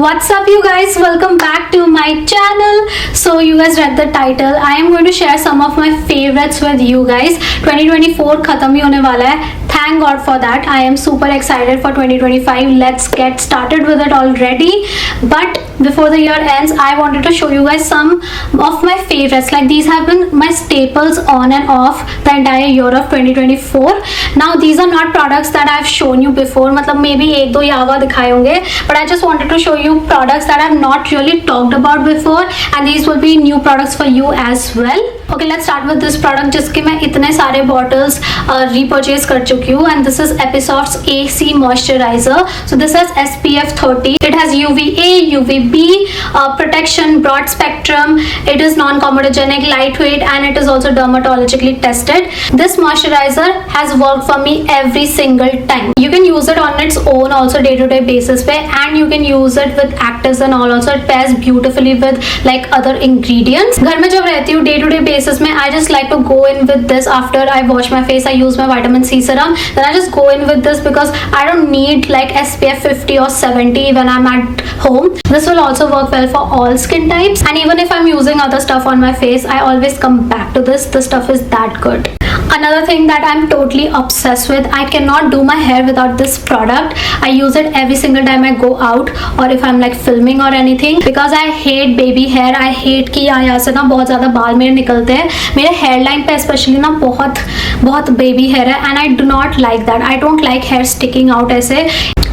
What's up you guys, welcome back to my channel. So you guys read the title. I am going to share some of my favorites with you guys. 2024 खत्म ही होने वाला है. Thank God for that. I am super excited for 2025. Let's get started with it already. But before the year ends, I wanted to show you guys some of my favorites. Like these have been my staples on and off the entire year of 2024. Now these are not products that I've shown you before. मतलब maybe एक दो यावा दिखाए होंगे. But I just wanted to show you products that I've not really talked about before, and these will be new products for you as well. Okay, let's start with this product जिसके मैं इतने सारे bottles repurchase कर चुकी हूँ, and this is Episofts AC Moisturizer. So this has SPF 30. It has UVA, UVB protection, broad spectrum. It is non-comedogenic, lightweight, and it is also dermatologically tested. This moisturizer has worked for me every single time. You can use it on its own also day-to-day basis पे, and you can use it with actives and all. Also it pairs beautifully with like other ingredients. घर में जब रहती हूँ day-to-day basis में, I just like to go in with this after I wash my face. I use my vitamin C serum, then I just go in with this because I don't need like SPF 50 or 70 when I'm at home. This will also work well for all skin types, and even if I'm using other stuff on my face, I always come back to this. This stuff is that good. Another thing that I'm totally obsessed with, I cannot do my hair without this product. I use it every single time I go out or if I'm like filming or anything, because I hate baby hair. I hate कि यहाँ से ना बहुत ज़्यादा बाल मेरे निकलते हैं. मेरे hairline पे especially ना बहुत baby hair है, and I do not like that. I don't like hair sticking out ऐसे.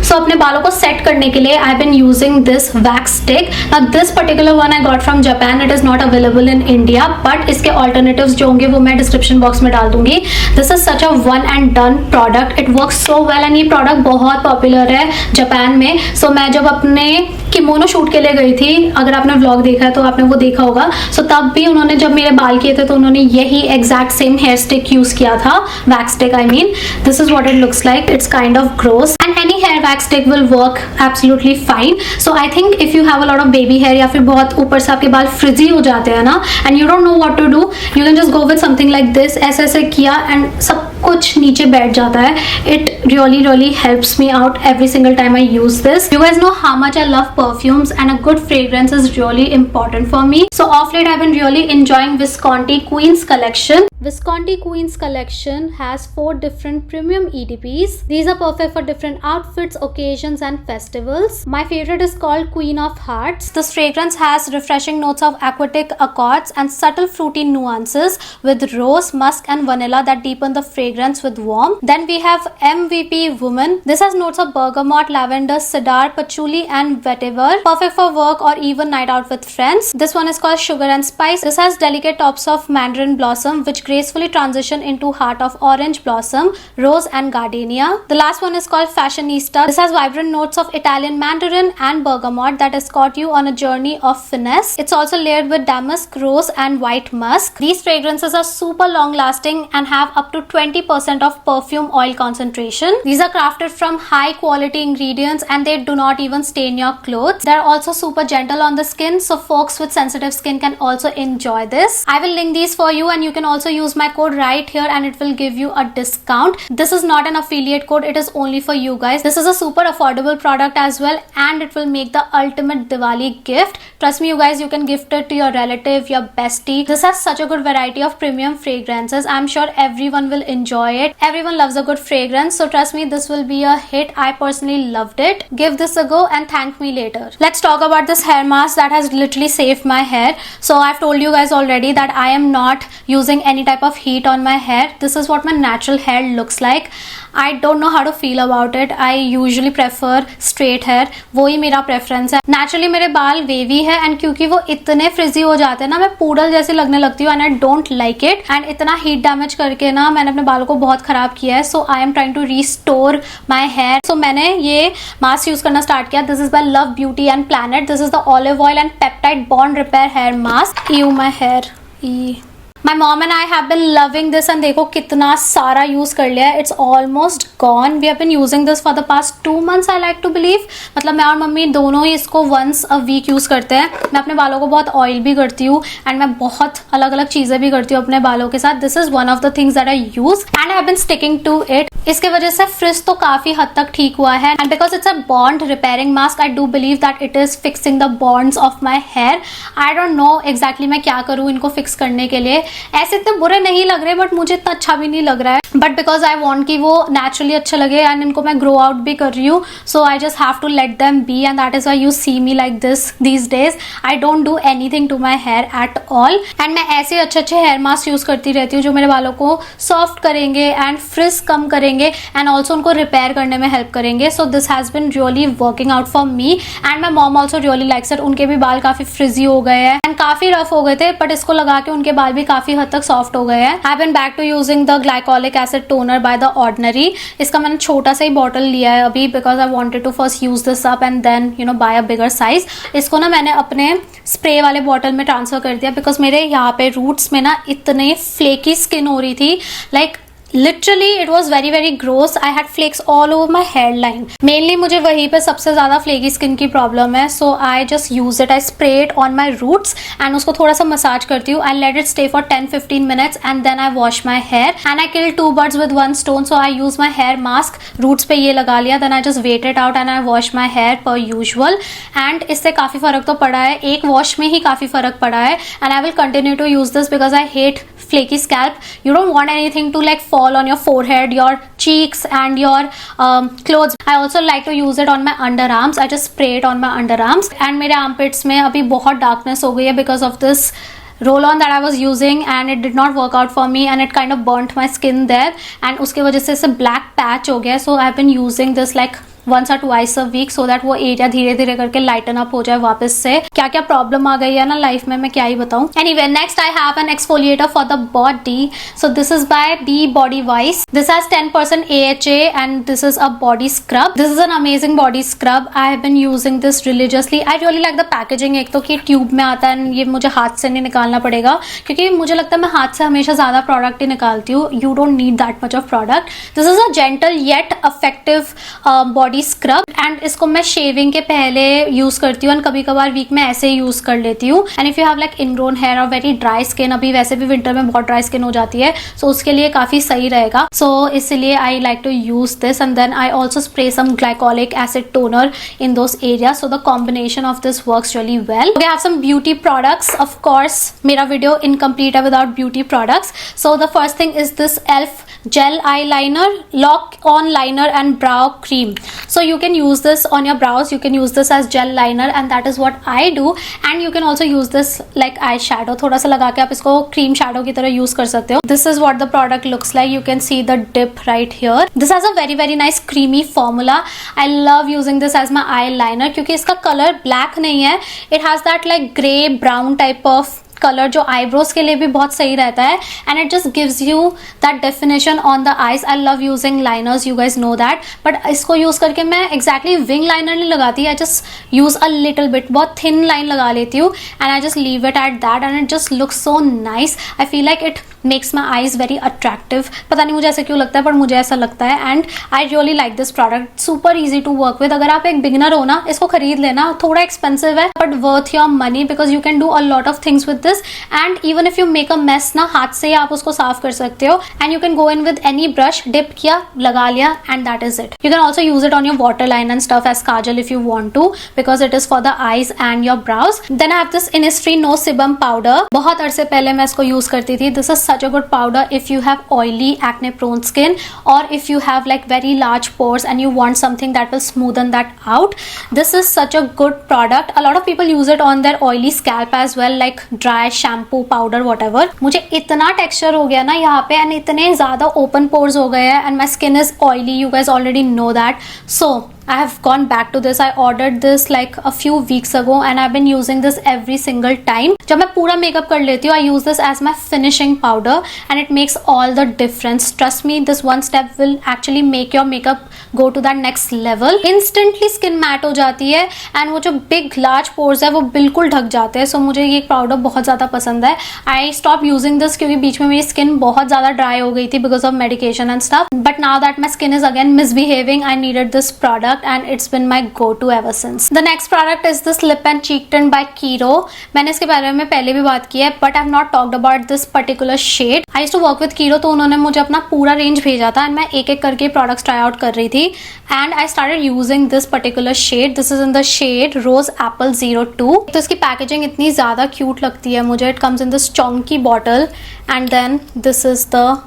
So अपने बालों को सेट करने के लिए I've been using this wax stick. Now this particular one I got from Japan. It is not available in India, but इसके alternatives जो होंगे वो मैं description box में डाल दूंगी. This is such a one and done product. It works so well, and ये product बहुत popular है जापान में. So मैं जब अपने किमोनो शूट के लिए गई थी, अगर आपने व्लॉग देखा है तो आपने वो देखा होगा. So तब भी उन्होंने जब मेरे बाल किए थे तो उन्होंने यही exact same hair stick use किया था. Wax stick I mean. This is what it looks like. It's kind of gross, and any hair wax stick will work absolutely fine. So I think if you have a lot of baby hair या फिर बहुत ऊपर से आपके बाल frizzy हो जाते हैं ना, and you don't know what to do, you can just go with something like this. ऐसे ऐसे किया and सब कुछ नीचे बैठ जाता है. It really helps me out every single time I use this. You guys know how much I love perfumes, and a good fragrance is really important for me. So off late I've been really enjoying Visconti Queen's collection. Visconti Queen's collection has 4 different premium EDPs. These are perfect for different outfits, occasions and festivals. My favorite is called Queen of Hearts. This fragrance has refreshing notes of aquatic accords and subtle fruity nuances with rose, musk and vanilla that deepen the fragrance with warmth. Then we have MVP Woman. This has notes of bergamot, lavender, cedar, patchouli and vetiver. Perfect for work or even night out with friends. This one is called Sugar and Spice. This has delicate tops of mandarin blossom which gracefully transition into heart of orange blossom, rose and gardenia. The last one is called Fashionista. This has vibrant notes of Italian mandarin and bergamot that escort you on a journey of finesse. It's also layered with damask, rose and white musk. These fragrances are super long lasting and have up to 20% of perfume oil concentration. These are crafted from high quality ingredients and they do not even stain your clothes. They're also super gentle on the skin, so folks with sensitive skin can also enjoy this. I will link these for you, and you can also use my code right here and it will give you a discount. This is not an affiliate code, it is only for you guys. This is a super affordable product as well, and it will make the ultimate Diwali gift. Trust me you guys, you can gift it to your relative, your bestie. This has such a good variety of premium fragrances. I'm sure everyone will enjoy it. Everyone loves a good fragrance, so trust me, this will be a hit. I personally loved it. Give this a go and thank me later. Let's talk about this hair mask that has literally saved my hair. So I've told you guys already that I am not using any type of heat on my hair. This is what my natural hair looks like. I don't know how to feel about it. I usually prefer straight hair. वो ही मेरा preference है. Naturally मेरे बाल wavy है, and क्योंकि वो इतने frizzy हो जाते हैं ना, मैं poodle जैसे लगने लगती हूँ, and I don't like it. And इतना heat damage करके ना मैंने अपने बालों को बहुत खराब किया है. So I am trying to restore my hair. So मैंने ये mask use करना start किया. This is by Love Beauty and Planet. This is the olive oil and peptide bond repair hair mask. Ew, my hair. My mom and I have been loving this and देखो कितना सारा use कर लिया है. It's almost gone. We have been using this for the past 2 months I like to believe. मतलब मैं और mummy दोनों ही इसको वंस अ वीक यूज करते हैं. मैं अपने बालों को बहुत ऑयल भी करती हूँ एंड मैं बहुत अलग अलग चीजें भी करती हूँ अपने बालों के साथ. This is one of the things that I use and I have been sticking to it. इसके वजह से फ्रिज तो काफी हद तक ठीक हुआ है and because it's a bond repairing mask I do believe that it is fixing the bonds of my hair. I don't know exactly मैं क्या करूँ इनको फिक्स करने के लिए. ऐसे इतने बुरे नहीं लग रहे बट मुझे इतना अच्छा भी नहीं लग रहा है. बट बिकॉज आई वॉन्ट कि वो नेचुरली अच्छे लगे एंड इनको मैं ग्रो आउट भी कर रही हूँ. So I just have to let them be and that is why you see me like this these days. I don't do anything to my hair at all and मैं ऐसे अच्छे अच्छे hair mask use करती रहती हूँ जो मेरे बालों को सॉफ्ट करेंगे एंड फ्रिज कम करेंगे एंड ऑल्सो उनको रिपेयर करने में हेल्प करेंगे. So this has been really working out for me and my mom also really likes it. उनके भी बाल काफी फ्रिजी हो गए हैं एंड काफी रफ हो गए थे बट इसको लगा के उनके बाल भी काफी हद तक सॉफ्ट हो गए हैं. I have been back to using the glycolic acid toner by The Ordinary. इसका मैंने छोटा सा ही बॉटल लिया है अभी because I wanted to first use this up and then you know buy a bigger size. इसको ना मैंने अपने स्प्रे वाले बॉटल में ट्रांसफर कर दिया बिकॉज मेरे यहाँ पे रूट्स में ना इतने फ्लेकी स्किन हो रही थी. Like literally it was very very gross. I had flakes all over my hair line. Mainly मुझे वहीं पे सबसे ज्यादा फ्लेकी स्किन की प्रॉब्लम है. So I just use it. I spray it on my roots and उसको थोड़ा सा मसाज करती हूँ. I let it stay for 10-15 minutes and then I wash my hair and I kill 2 birds with 1 stone. So I use my hair mask. Roots पे ये लगा लिया then I just wait it out and I wash my hair per usual and इससे काफी फर्क तो पड़ा है. एक वॉश में ही काफी फर्क पड़ा है and I will continue to use this because I hate flaky scalp. You don't want anything to like fall on your forehead, your cheeks and your clothes. I also like to use it on my underarms. I just spray it on my underarms and मेरे armpits में अभी बहुत darkness हो गई है because of this roll on that I was using and it did not work out for me and it kind of burnt my skin there and उसके वजह से इसे black patch हो गया. So I've been using this like once or twice a week so that वो area धीरे धीरे करके लाइटन अप हो जाए वापस से. क्या क्या प्रॉब्लम आ गई है ना लाइफ में मैं क्या ही बताऊं. Anyway next I have an exfoliator for the body. So this is by Be Bodywise. This has 10% AHA and this is a body scrub. This is an amazing body scrub. I have been using this religiously. I really like the packaging. एक तो कि tube में आता है ये मुझे हाथ से नहीं निकालना पड़ेगा क्योंकि मुझे लगता है मैं हाथ से हमेशा ज्यादा प्रोडक्ट ही निकालती हूँ. You don't need that much of product. This is a gentle yet effective body scrub and इसको मैं शेविंग के पहले यूज करती हूँ एंड कभी कभार वीक में ऐसे ही यूज कर लेती हूँ. And if you have like ingrown hair और वेरी ड्राई स्किन, अभी वैसे भी विंटर में बहुत ड्राई स्किन हो जाती है सो उसके लिए काफी सही रहेगा. सो इसलिए I like to use this and then I also spray some glycolic acid toner in those area. So the combination of this works really well. We have some beauty products. Of course मेरा video incomplete है without beauty products. So the first thing is this Elf gel eyeliner, lock on liner and brow cream. So you can use this on your brows. You can use this as gel liner and that is what I do. And you can also use this like eyeshadow. थोड़ा सा लगा के आप इसको cream shadow की तरह use कर सकते हो. This is what the product looks like. You can see the dip right here. This has a very very nice creamy formula. I love using this as my eyeliner क्योंकि इसका color black नहीं है. It has that like grey brown type of colour जो eyebrows के लिए भी बहुत सही रहता है and it just gives you that definition on the eyes. I love using liners, you guys know that. But इसको यूज करके मैं एग्जैक्टली विंग लाइनर नहीं लगाती. आई just use a little bit, बहुत थिन लाइन लगा लेती हूँ and I just leave it at that and it just looks so nice. I feel like it makes my eyes very attractive. पता नहीं मुझे ऐसा क्यों लगता है पर मुझे ऐसा लगता है and I really like this product. Super easy to work with. अगर आप एक बिगिनर हो ना इसको खरीद लेना. थोड़ा एक्सपेंसिव है but worth your money because you can do a lot of things with this and even if you make a mess ना हाथ से ही आप उसको साफ कर सकते हो and you can go in with any brush, dip किया, लगा लिया and that is it. You can also use it on your water line and stuff as kajal if you want to because it is for the eyes and your brows. Then I have this Innisfree no sebum powder. बहुत अरसे पहले मैं इसको use करती थी. This is such a good powder if you have oily acne prone skin or if you have like very large pores and you want something that will smoothen that out. This is such a good product. A lot of people use it on their oily scalp as well like dry shampoo, powder, whatever. मुझे इतना texture हो गया ना यहाँ पे and इतने ज़्यादा open pores हो गए हैं and my skin is oily. You guys already know that. So I have gone back to this. I ordered this like a few weeks ago and I've been using this every single time. जब मैं पूरा makeup कर लेती हूँ, I use this as my finishing powder and it makes all the difference. Trust me, this one step will actually make your makeup go to that next level. Instantly skin matte हो जाती है and वो जो big large pores है वो बिल्कुल ढक जाते हैं. सो मुझे ये पाउडर बहुत ज़्यादा पसंद है. आई स्टॉप यूजिंग दिस क्योंकि बीच में मेरी स्किन बहुत ज़्यादा ड्राई हो गई थी because of medication and stuff. But now that my skin is again misbehaving, I needed this product and it's been my go to ever since. The next product is this lip and cheek tint by Kiro. मैंने इसके बारे में पहले भी बात की है but I have not talked about this particular shade. I used to work with Kiro, तो उन्होंने मुझे अपना पूरा रेंज भेजा था एंड मैं एक एक करके प्रोडक्ट्स ट्राई आउट कर रही थी and I started using this particular shade. This is in the shade rose apple 02. तो इसकी पैकेजिंग इतनी ज़्यादा क्यूट लगती है मुझे. It comes in this chunky bottle and then this is the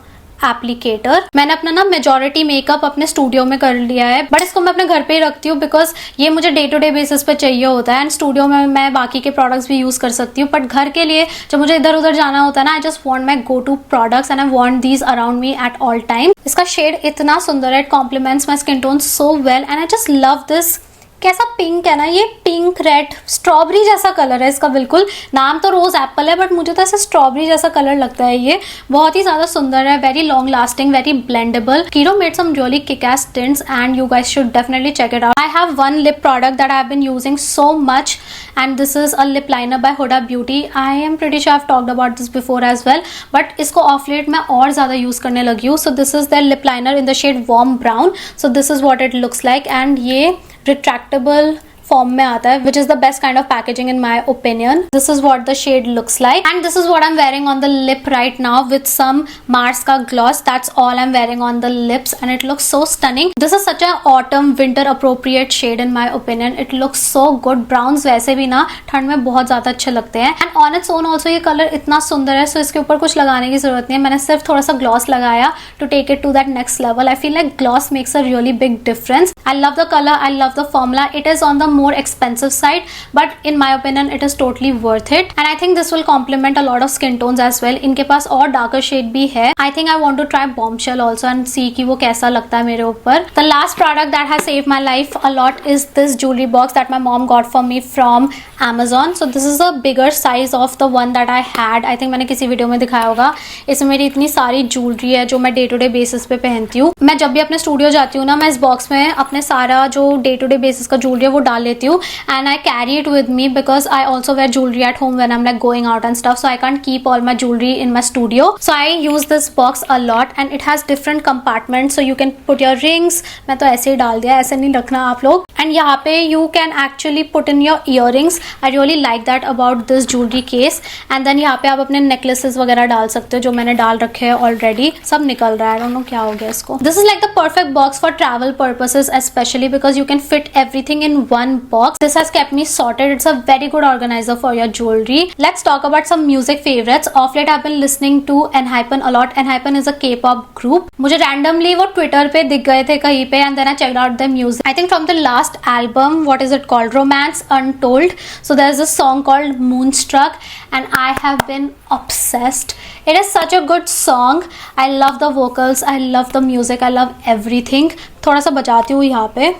applicator. मैंने अपना ना मेजॉरिटी मेकअप अपने स्टूडियो में कर लिया है बट इसको मैं अपने घर पे ही रखती हूँ बिकॉज ये मुझे डे टू डे बेसिस पे चाहिए होता है एंड स्टूडियो में मैं बाकी के प्रोडक्ट्स भी यूज कर सकती हूँ. बट घर के लिए जब मुझे इधर उधर जाना होता है ना, I just want my go to products and I want these around me at all time. इसका शेड इतना सुंदर है, it compliments my skin tone so well and I just love this. कैसा पिंक है ना, ये पिंक रेड स्ट्रॉबेरी जैसा colour है इसका. बिल्कुल नाम तो रोज एप्पल है बट मुझे तो ऐसा स्ट्रॉबेरी जैसा कलर लगता है. ये बहुत ही ज्यादा सुंदर है, very long lasting, very blendable. Kiro made some really kick ass tints and you guys should definitely check it out. I have one lip product that I have been using so much and this is a lip liner by Huda Beauty. I am pretty sure I've talked about this before as well but इसको of late मैं और ज़्यादा use करने लगी हूँ. So this is their lip liner in the shade warm brown. So this is what it looks like and ये retractable form में आता है which is the best kind of packaging in my opinion. This is what the shade looks like and this is what I'm wearing on the lip right now with some Mars का gloss. That's all I'm wearing on the lips and it looks so stunning. This is such an autumn winter appropriate shade in my opinion. It looks so good. Browns वैसे भी ना ठंड में बहुत ज़्यादा अच्छे लगते हैं and on its own also ये कलर इतना सुंदर है. So इसके ऊपर कुछ लगाने की जरूरत नहीं है. मैंने सिर्फ थोड़ा सा ग्लॉस लगाया to take it to that next level. I feel like gloss makes a really big difference. I love the color. I love the formula. It is on the more expensive side but in my opinion it is totally worth it and I think this will complement a lot of skin tones as well. इनके पास और darker shade भी है. I think I want to try Bombshell also and see कि वो कैसा लगता है मेरे ऊपर. The last product that has saved my life a lot is this jewelry box that my mom got for me from Amazon. So this is a bigger size of the one that I had. I think मैंने किसी video में दिखाया होगा. इसमें मेरी इतनी सारी jewellery है जो मैं डे टू डे बेसिस पे पहनती हूँ. मैं जब भी अपने स्टूडियो जाती हूँ ना, मैं इस बॉक्स में अपने सारा जो डे टू डे बेसिस का ज्वेलरी है वो डाल लेती हूँ and I carry it with me because I also wear jewelry at home when I'm like going out and stuff, so I can't keep all my jewelry in my studio. So I use this box a lot and it has different compartments so you can put your rings. मैं तो ऐसे ही डाल दिया, ऐसे नहीं रखना आप लोग. And यहाँ पे you can actually put in your earrings. I really like that about this jewelry case. And then यहाँ पे आप अपने necklaces वगैरह डाल सकते हो जो मैंने डाल रखे हैं already. सब निकल रहा है, I don't know क्या हो गया इसको. This is like the perfect box for travel purposes especially because you can fit everything in one box. This has kept me sorted. It's a very good organizer for your jewelry. Let's talk about some music favorites. Of late I've been listening to Enhypen a lot. Enhypen is a K-pop group. मुझे randomly वो Twitter पे दिख गए थे कहीं पे and then I checked out their music. I think from the last album, what is it called? Romance Untold. So there's a song called Moonstruck and I have been obsessed. It is such a good song. I love the vocals. I love the music. I love everything. थोड़ा सा बजाती हूँ यहाँ पे.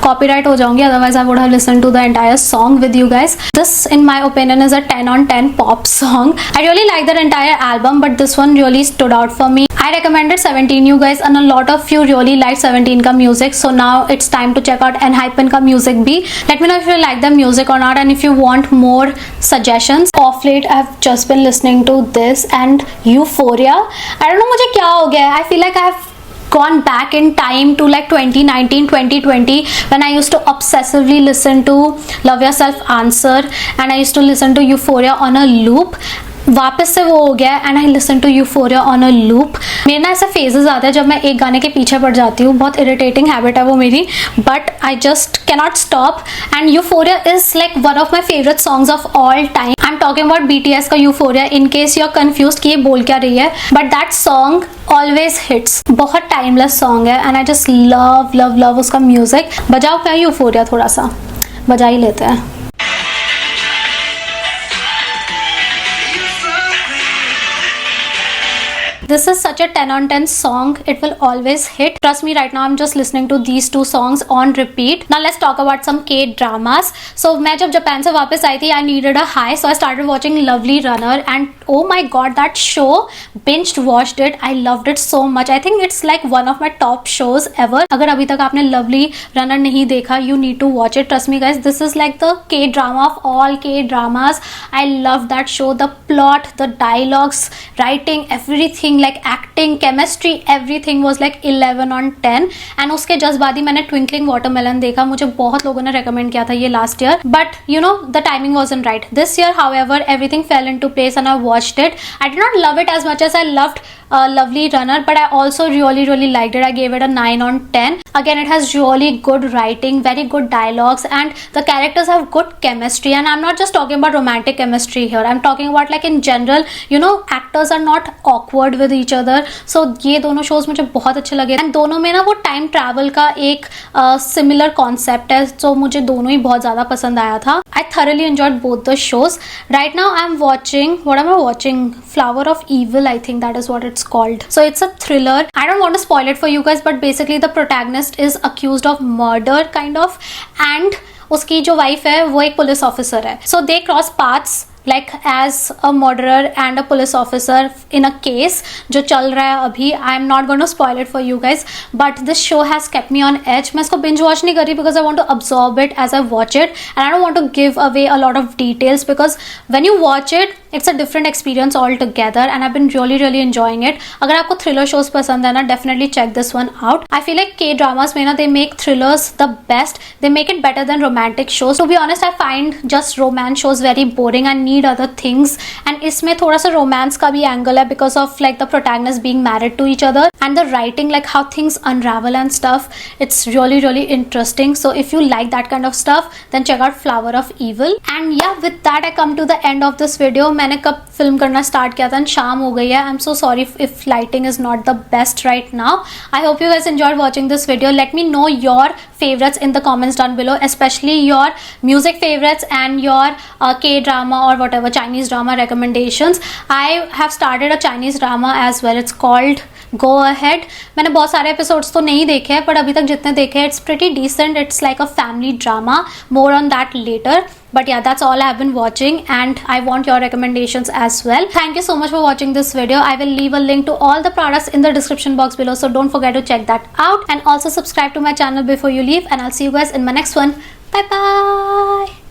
Copyright हो जाऊंगी, otherwise I would have listened to the entire song with you guys. This in my opinion is a 10 on 10 pop song. I really like their entire album but this one really stood out for me. I recommended 17 you guys and a lot of you really like 17 ka music, so now it's time to check out Enhypen ka music bhi. Let me know if you like the music or not and if you want more suggestions. Off late I've just been listening to this and Euphoria. I don't know मुझे क्या हो गया है. I feel like I have gone back in time to like 2019 2020 when I used to obsessively listen to Love Yourself Answer and I used to listen to Euphoria on a loop. वापस से वो हो गया and I listen to Euphoria on a loop. मेरे ना ऐसे phases आते हैं जब मैं एक गाने के पीछे पड़ जाती हूँ. बहुत इरिटेटिंग हैबिट है वो मेरी but I just cannot stop and Euphoria is like one of my favourite songs of all time. I am talking about BTS का Euphoria in case you are confuse कि ये बोल क्या रही है but that song always hits. बहुत timeless song है and I just love love love उसका म्यूजिक. बजाओ क्या यूफोरिया, थोड़ा सा बजा ही लेते हैं. This is such a 10 on 10 song. It will always hit. Trust me, right now I'm just listening to these two songs on repeat. Now let's talk about some K-dramas. So मैं जब Japan से वापस आई थी, I needed a high, so I started watching Lovely Runner, and oh my god, that show, binged watched it. I loved it so much. I think it's like one of my top shows ever. अगर अभी तक आपने Lovely Runner नहीं देखा, you need to watch it. Trust me guys, this is like the K-drama of all K-dramas. I love that show. The plot, the dialogues, writing, everything, like acting, chemistry, everything was like 11 on 10. And उसके just बाद ही मैंने twinkling watermelon देखा. मुझे बहुत लोगों ने recommend किया था ये last year, but you know the timing wasn't right. This year, however, everything fell into place and I watched it. I did not love it as much as I loved Lovely Runner, but I also really liked it. I gave it a 9 on 10. Again, it has really good writing, very good dialogues, and the characters have good chemistry. And I'm not just talking about romantic chemistry here. I'm talking about like in general, you know, actors are not awkward with each other. So ये दोनों shows मुझे बहुत अच्छे लगे. And दोनों में ना वो time travel का एक similar concept है, so मुझे दोनों ही बहुत ज़्यादा पसंद आया था. I thoroughly enjoyed both the shows. Right now I'm watching, what am I watching? Flower of Evil, I think that is what it's called. So it's a thriller. I don't want to spoil it for you guys, but basically the protagonist is accused of murder kind of, and उसकी जो wife है वो एक police officer है. So they cross paths like as a murderer and a police officer in a case जो चल रहा है अभी. I'm not going to spoil it for you guys, but this show has kept me on edge. मैं इसको binge watch नहीं कर रही because I want to absorb it as I watch it, and I don't want to give away a lot of details because when you watch it, it's a different experience altogether, and I've been really enjoying it. अगर आपको thriller shows पसंद है ना, definitely check this one out. I feel like K-dramas में ना they make thrillers the best. They make it better than romantic shows. To be honest, I find just romance shows very boring and need other things. And इसमें थोड़ा सा romance का भी angle है because of like the protagonists being married to each other, and the writing, like how things unravel and stuff. It's really interesting. So if you like that kind of stuff, then check out Flower of Evil. And yeah, with that I come to the end of this video. मैंने कब film करना start किया था, शाम हो गई है. I am so sorry if lighting is not the best right now. I hope you guys enjoyed watching this video. Let me know your favorites in the comments down below, especially your music favorites and your K-drama or whatever Chinese drama recommendations. I have started a Chinese drama as well. It's called Go Ahead. मैंने बहुत सारे episodes तो नहीं देखे हैं, but अभी तक जितने देखे हैं, it's pretty decent. It's like a family drama. More on that later. But yeah, that's all I have been watching, and I want your recommendations as well. Thank you so much for watching this video. I will leave a link to all the products in the description box below, so don't forget to check that out. And also subscribe to my channel before you leave, and I'll see you guys in my next one. Bye bye.